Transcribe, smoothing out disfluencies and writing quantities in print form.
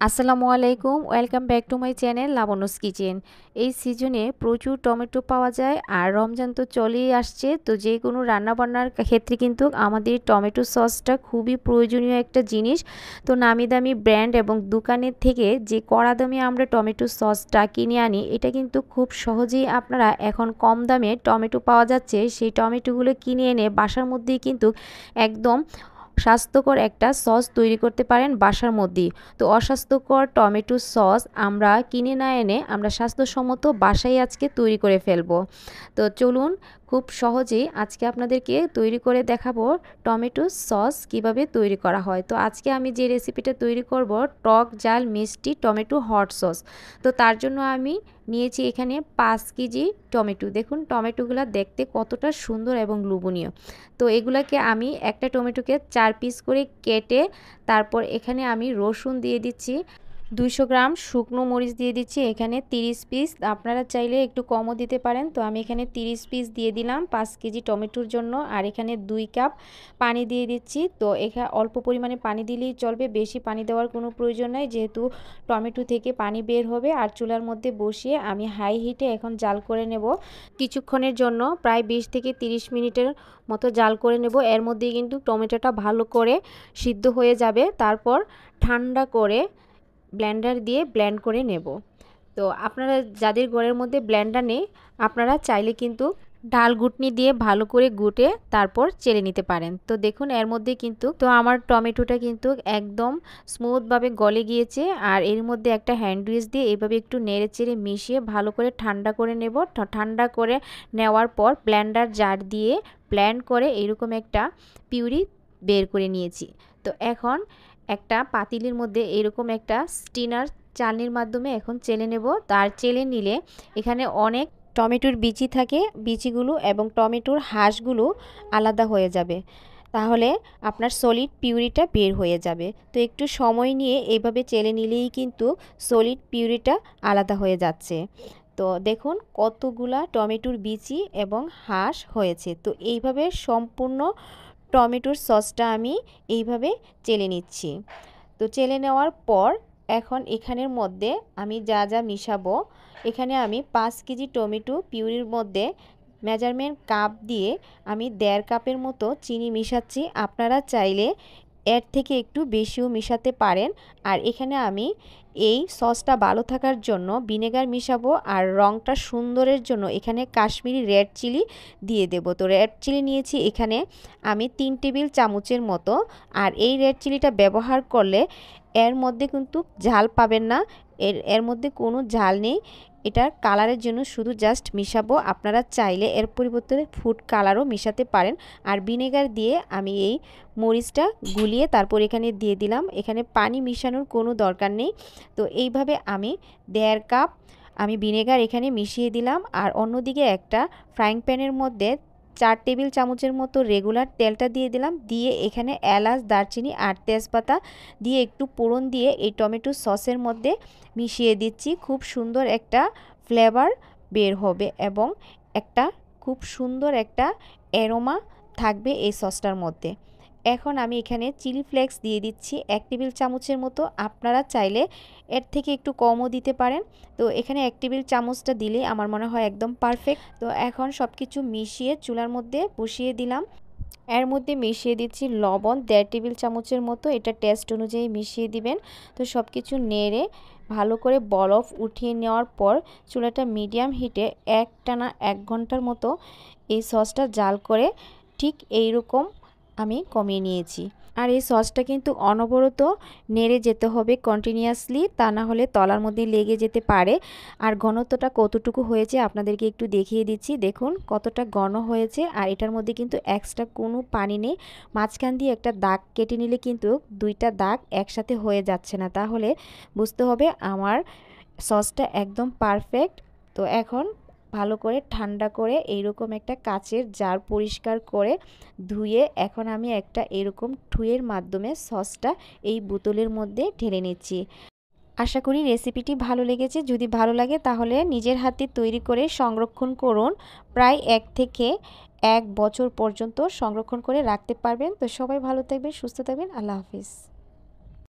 আসসালামু আলাইকুম, welcome back to my channel Labanya's kitchen. এই সিজনে প্রচুর টমেটো পাওয়া যায় আর রমজান তো চলেই আসছে। তো যে কোনো রান্নাবান্নার ক্ষেত্রে কিন্তু আমাদের টমেটো সসটা খুবই প্রয়োজনীয় একটা জিনিস। তো নামি দামি ব্র্যান্ড এবং দোকানের থেকে যে কড়া দামে আমরা টমেটো সসটা কিনে আনি, এটা কিন্তু খুব সহজেই আপনারা এখন কম দামে টমেটো পাওয়া যাচ্ছে, সেই টমেটোগুলো কিনে এনে বাসার মধ্যেই কিন্তু একদম স্বাস্থ্যকর একটা সস তৈরি করতে পারেন বাসার মধ্যেই। তো অস্বাস্থ্যকর টমেটো সস আমরা কিনে না এনে আমরা স্বাস্থ্যসম্মত বাসায় আজকে তৈরি করে ফেলবো। তো চলুন, খুব সহজেই আজকে আপনাদেরকে তৈরি করে দেখাবো টমেটো সস কিভাবে তৈরি করা হয়। তো আজকে আমি যে রেসিপিটা তৈরি করব, টক ঝাল মিষ্টি টমেটো হট সস। তো তার জন্য আমি নিয়েছি এখানে 5 কেজি টমেটো। দেখুন টমেটোগুলো দেখতে কতটা সুন্দর এবং লোভনীয়। তো এগুলাকে আমি একটা টমেটোকে 4 পিস করে কেটে তারপর এখানে আমি রসুন দিয়ে দিচ্ছি, 200 গ্রাম শুকনো মরিচ দিয়ে দিচ্ছি, এখানে 30 পিস, আপনারা চাইলে একটু কমও দিতে পারেন। তো আমি এখানে 30 পিস দিয়ে দিলাম 5 কেজি টমেটোর জন্য। আর এখানে 2 কাপ পানি দিয়ে দিচ্ছি। তো এখানে অল্প পরিমাণে পানি দিলেই চলবে, বেশি পানি দেওয়ার কোনো প্রয়োজন নাই, যেহেতু টমেটো থেকে পানি বের হবে। আর চুলার মধ্যে বসিয়ে আমি হাই হিটে এখন জাল করে নেব কিছুক্ষণের জন্য, প্রায় 20 থেকে 30 মিনিটের মতো জাল করে নেব। এর মধ্যেই কিন্তু টমেটোটা ভালো করে সিদ্ধ হয়ে যাবে। তারপর ঠান্ডা করে ব্লেন্ডার দিয়ে ব্লেন্ড করে নেব। তো আপনারা যাদের ঘরের মধ্যে ব্লেন্ডার নেই, আপনারা চাইলে কিন্তু ডাল ঘুটনি দিয়ে ভালো করে গুটে তারপর চেলে নিতে পারেন। তো দেখুন এর মধ্যে কিন্তু আমার টমেটোটা কিন্তু একদম স্মুথভাবে গলে গিয়েছে। আর এর মধ্যে একটা হ্যান্ড উইচ দিয়ে এইভাবে একটু নেড়ে চেড়ে মিশিয়ে ভালো করে ঠান্ডা করে নেব। ঠান্ডা করে নেওয়ার পর ব্লেন্ডার জার দিয়ে ব্লেন্ড করে এরকম একটা পিউরি বের করে নিয়েছি। তো এখন একটা পাতিলের মধ্যে এরকম একটা স্টিনার চালনির মাধ্যমে এখন চেলে নেব। তার চেলে নিলে এখানে অনেক টমেটোর বিচি থাকে, বিচিগুলো এবং টমেটোর হাঁসগুলো আলাদা হয়ে যাবে, তাহলে আপনার সলিড পিউরিটা বের হয়ে যাবে। তো একটু সময় নিয়ে এইভাবে চেলে নিলেই কিন্তু সলিড পিউরিটা আলাদা হয়ে যাচ্ছে। তো দেখুন কতগুলা টমেটোর বিচি এবং হাঁস হয়েছে। তো এইভাবে সম্পূর্ণ টমেটোর সসটা আমি এইভাবে চেলে নিচ্ছি। তো চেলে নেওয়ার পর এখন এখানের মধ্যে আমি যা যা মিশাবো, এখানে আমি 5 কেজি টমেটো পিউরির মধ্যে মেজারমেন্ট কাপ দিয়ে আমি 1.5 কাপের মতো চিনি মিশাচ্ছি। আপনারা চাইলে এর থেকে একটু বেশিও মিশাতে পারেন। আর এখানে আমি এই সসটা ভালো থাকার জন্য ভিনেগার মিশাবো, আর রঙটা সুন্দরের জন্য এখানে কাশ্মীরি রেড চিলি দিয়ে দেব। তো রেড চিলি নিয়েছি এখানে আমি 3 টেবিল চামচের মতো। আর এই রেড চিলিটা ব্যবহার করলে এর মধ্যে কিন্তু ঝাল পাবেন না, এর মধ্যে কোনো ঝাল নেই, এটার কালারের জন্য শুধু জাস্ট মিশাবো। আপনারা চাইলে এর পরিবর্তে ফুড কালারও মিশাতে পারেন। আর ভিনেগার দিয়ে আমি এই মরিচটা গুলিয়ে তারপর এখানে দিয়ে দিলাম, এখানে পানি মিশানোর কোনো দরকার নেই। তো এইভাবে আমি 1.5 কাপ আমি ভিনেগার এখানে মিশিয়ে দিলাম। আর অন্যদিকে একটা ফ্রাইং প্যানের মধ্যে 4 টেবিল চামচের মতো রেগুলার তেলটা দিয়ে দিলাম, দিয়ে এখানে এলাচ, দারচিনি আর তেজপাতা দিয়ে একটু ফোড়ন দিয়ে এই টমেটো সসের মধ্যে মিশিয়ে দিচ্ছি। খুব সুন্দর একটা ফ্লেভার বের হবে এবং একটা খুব সুন্দর একটা অ্যারোমা থাকবে এই সসটার মধ্যে। এখন আমি এখানে চিলি ফ্লেক্স দিয়ে দিচ্ছি 1 টেবিল চামচের মতো, আপনারা চাইলে এর থেকে একটু কমও দিতে পারেন। তো এখানে 1 টেবিল চামচটা দিলে আমার মনে হয় একদম পারফেক্ট। তো এখন সব কিছু মিশিয়ে চুলার মধ্যে বসিয়ে দিলাম। এর মধ্যে মিশিয়ে দিচ্ছি লবণ 1.5 টেবিল চামচের মতো, এটা টেস্ট অনুযায়ী মিশিয়ে দিবেন। তো সব কিছু নেড়ে ভালো করে বরফ উঠিয়ে নেওয়ার পর চুলাটা মিডিয়াম হিটে টানা 1 ঘন্টার মতো এই সসটা জাল করে ঠিক এইরকম আমি কমিয়ে নিয়েছি। আর এই সসটা কিন্তু অনবরত নেড়ে যেতে হবে কন্টিনিউয়াসলি, তা না হলে তলার মধ্যে লেগে যেতে পারে। আর ঘনত্বটা কতটুকু হয়েছে আপনাদেরকে একটু দেখিয়ে দিচ্ছি, দেখুন কতটা ঘন হয়েছে। আর এটার মধ্যে কিন্তু এক্সট্রা কোনো পানি নেই। মাঝখান দিয়ে একটা দাগ কেটে নিলে কিন্তু 2টা দাগ একসাথে হয়ে যাচ্ছে না, তাহলে বুঝতে হবে আমার সসটা একদম পারফেক্ট। তো এখন ভালো করে ঠান্ডা করে এইরকম একটা কাচের জার পরিষ্কার করে ধুয়ে এখন আমি একটা এরকম টুয়ের মাধ্যমে সসটা এই বোতলের মধ্যে ঢেলে নিচ্ছি। আশা করি রেসিপিটি ভালো লেগেছে। যদি ভালো লাগে তাহলে নিজের হাতে তৈরি করে সংরক্ষণ করুন, প্রায় 1 থেকে 1 বছর পর্যন্ত সংরক্ষণ করে রাখতে পারবেন। তো সবাই ভালো থাকবেন, সুস্থ থাকবেন। আল্লাহ হাফিজ।